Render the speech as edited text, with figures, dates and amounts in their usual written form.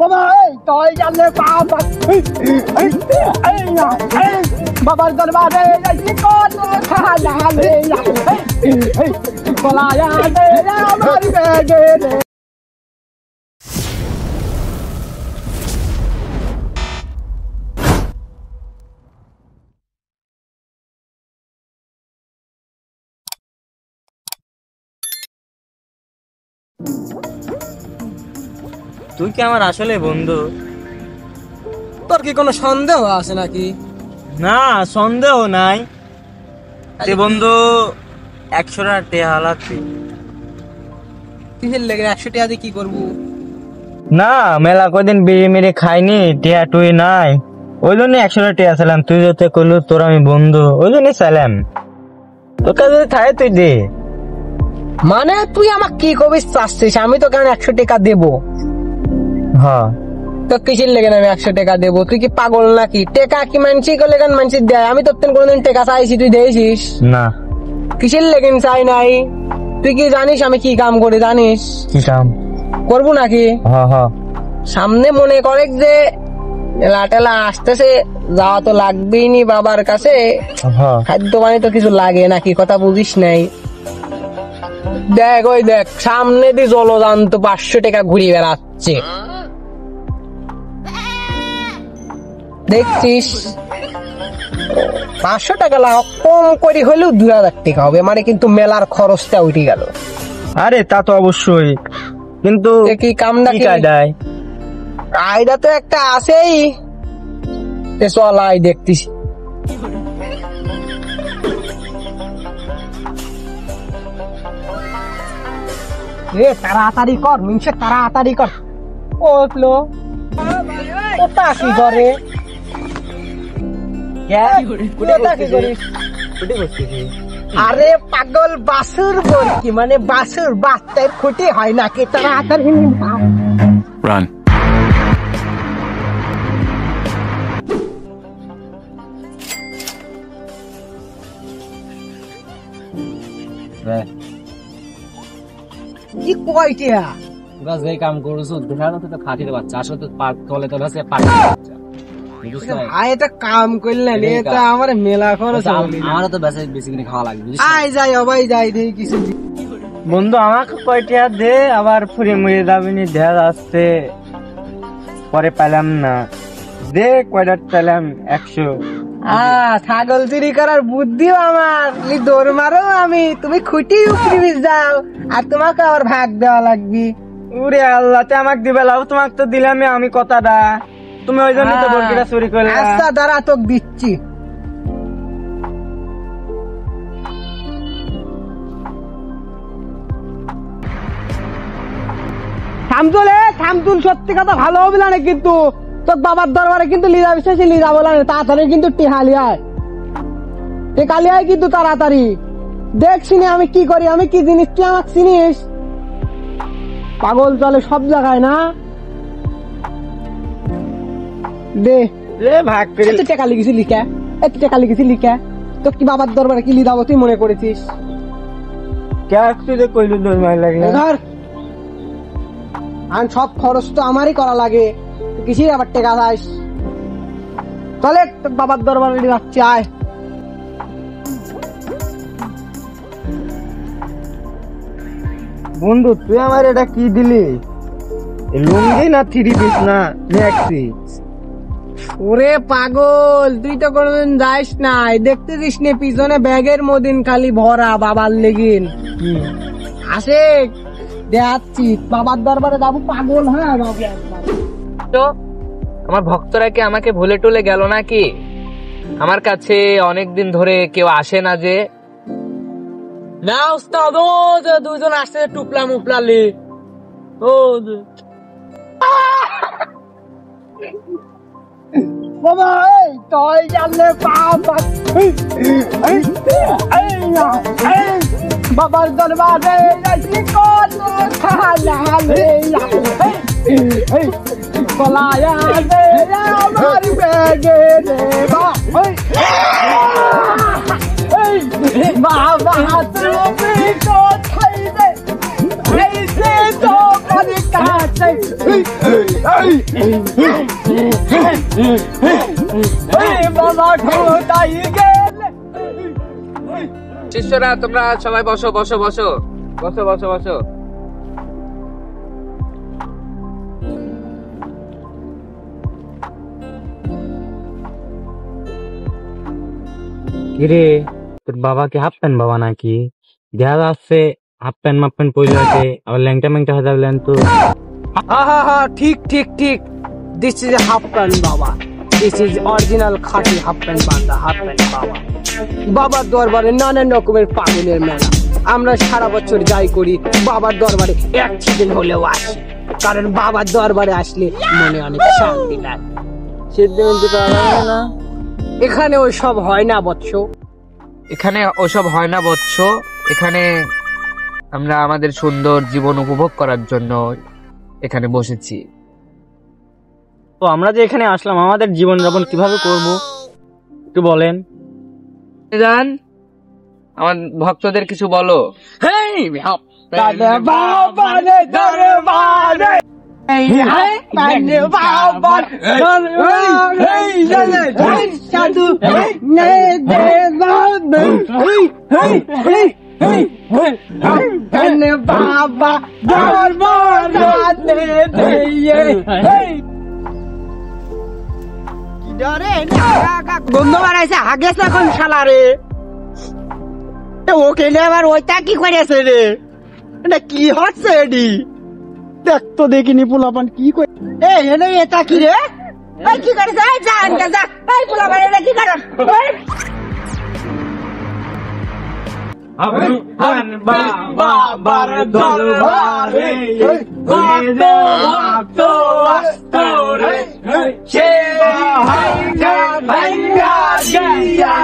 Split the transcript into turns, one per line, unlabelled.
বাবা এই তুই জানলে বাবা বাবার দরবারে যাইছি কোন খালা রে কলায়া দে আমার বেগে রে।
তুই কি আমার আসলে বন্ধু?
তোর কি কোনো সন্দেহ আছে নাকি?
না, সন্দেহ নাই। তে বন্ধু 100 টাকা হালাতে
কিসের লেগে 100 টাকা দিয়ে কি করবো?
না, মেলা কদিন বিড়ি মেরে খাইনি, টিয়া টুই নাই, ওই জন্য 100 টাকা ছিলাম। তুই যাতে কইলু তোর আমি বন্ধু, ওই জন্য সালাম। তোর কাছে থাকে তুই দে।
মানে তুই আমাকে কি কবি চাচ্ছিস? আমি তো কেন 100 টাকা দেবো?
হ্যাঁ,
তো কিসের লেগে আমি 100 টাকা দেবো? তুই কি পাগল নাকি? টাকা কি মানছি করলে কেন মানছি দেয়? আমি তোর কোনোদিন টাকা চাইছি তুই দিয়েছিস?
না।
কিসের লেগে চাই নাই? তুই কি জানিস আমি কি কাম করি? জানিস
কি কাম
করবো নাকি?
হ্যাঁ হ্যাঁ।
সামনে মনে করে যে মেলা টেলা আসতেছে, যাওয়া তো লাগবেই নি বাবার কাছে।
হ্যাঁ,
খাদ্য পানি তো কিছু লাগে নাকি? কথা বুঝিস নাই? দেখ ওই দেখ সামনে দিয়ে জলযান তো 500 টাকা ঘুরিয়ে বেড়াচ্ছে, দেখছিস? 500 টাকা লাভ কম করে হলেও 2000 টাকা হবে, মানে কিন্তু মেলার খরচটা উঠে গেল।
আরে তা তো অবশ্যই, কিন্তু
কি কামটা
কি
কি?
কায়দায়?
কায়দা তো একটা আছেই। চল আয় দেখতিস। তাড়াতাড়ি কর মিনসে, তাড়াতাড়ি কর। ওগুলো ওটা কি করে? ওটা কি করিস? আরে পাগল, বাসুর বলকি, মানে বাসুর বাচ্চার খুঁটি হয় নাকি? তাড়াতাড়ি
Run.
কি কয়টা
গাছ ভাই কাম করছো দেখানো তো খাটির বাচ্চা আসলে তো তলে তলে আছে পাটি বাচ্চা।
ভাই এটা কাম করলেন, এটা আমার মেলা খরচ হবে।
আমারও তো বেশি কিনে খাওয়া লাগবে।
আয় যাই অবাই যাই দেখি কিছু।
বন্ধু আমাকে কয়টা দে, আবার ফুরে মুড়ে যাবিনি দেয়া আসতে পরে পেলাম না। দে কয়টা পেলাম? 100।
ছাগল চুরি করার বুদ্ধিও আমার, দৌড় মারো আমি, তুমি খুঁটি উপরি যাও আর তোমাকে আবার ভাগ দেওয়া লাগবে।
উরে আল্লাহ, তে আমাকে দিবে লাভ, তোমাকে তো দিলাম আমি কথাটা, তুমি ওই জন্য তো বর্গিটা চুরি করলে।
আচ্ছা দাঁড়া তোকে দিচ্ছি। থামতুল সত্যি কথা ভালো হবে না কিন্তু তোর বাবার দরবারে কিন্তু লিজা বিশ্বাসী লিজা বলা তাড়াতাড়ি কিন্তু টিহালিয়ায় টেকালিয়ায় কিন্তু তাড়াতাড়ি দেখছিনি আমি কি করি, আমি কি জিনিস তুই আমাকে চিনিস? পাগল চলে সব জায়গায় না। দে
ভাগ করে
এত টাকা লিখেছি লিখা, এত টাকা লিখেছি লিখা, তো কি বাবার দরবারে কি লিদাবো তুই মনে করেছিস?
কইলু দোষ মাই লাগলে
ধর আর সব খরচ তো আমারই করা লাগে, কিছু আবার টাকা চাইস? তাহলে বাবার দরবারে যাচ্ছি, আয়।
বন্ধু তুই আমার এটা কি দিলি? লুঙ্গি না 3 পিস না ম্যাক্সি?
ওরে পাগল, তুই তো কোনদিন যাইস নাই, দেখতেছিস নে পিছনে ব্যাগের মদিন খালি ভরা বাবার লেগিন আসে দেখাচ্ছি। বাবার দরবারে যাবো পাগল? হ্যাঁ বাবু।
তো আমার ভক্তরা কি আমাকে ভুলে টুলে গেল নাকি? আমার কাছে অনেকদিন ধরে কেউ আসে না যে। না উস্তাদ, ও যে দুজন আসছে টুপলা মুপলালি, ও
বাবা এই তুই জানলে বাবা বাবার দরবারে যাইছি কোন খালা রে কলায়া দে আমার বেগে রে বাবা তুমি তো খাইবে এইসে তো করে কাজ
শিষ্যরা তোমরা সবাই বসো বসো বসো বসো বসো বসো।
কিরে তোর বাবাকে হাফ প্যান্ট বাবা নাকি? দেখা যাচ্ছে হাফ প্যান্ট মাপ প্যান্ট পরে আছে, আবার ল্যাংটা ম্যাংটা হয়ে যাবেন তো।
হা ঠিক ঠিক ঠিক, দিস ইজ হাফ প্যান্ট বাবা, দিস ইজ অরিজিনাল খাঁটি হাফ প্যান্ট বান্দা, হাফ প্যান্ট বাবা। বাবার দরবারে নানান রকমের পাগলের মেলা, আমরা সারা বছর যাই করি, বাবার দরবারে এক দিন হলেও আসি, কারণ বাবার দরবারে আসলে মনে অনেক শান্তি লাগে।
না
এখানে ওই সব হয় না বৎস,
এখানে ওসব হয় না বৎস, এখানে আমরা আমাদের সুন্দর জীবন উপভোগ করার জন্য এখানে বসেছি।
তো আমরা যে এখানে আসলাম আমাদের জীবন যাপন কিভাবে করব একটু বলেন।
জান আমার ভক্তদের কিছু বলো।
বাবা গন্ধ বাড়াইছে, হাগেছে এখন শালা রে। ওকে আবার ওইটা কি করেছে রে? এটা কি হচ্ছে এডি? দেখ তো দেখিনি পোলাপান কি করে। এই এনে এটা কি রে? এই কি করেছে? এই যা আনতে যা, এই পোলাপান এটা কি করে? বাবার দরবারে সে ভাইগা ভাইগা গিয়া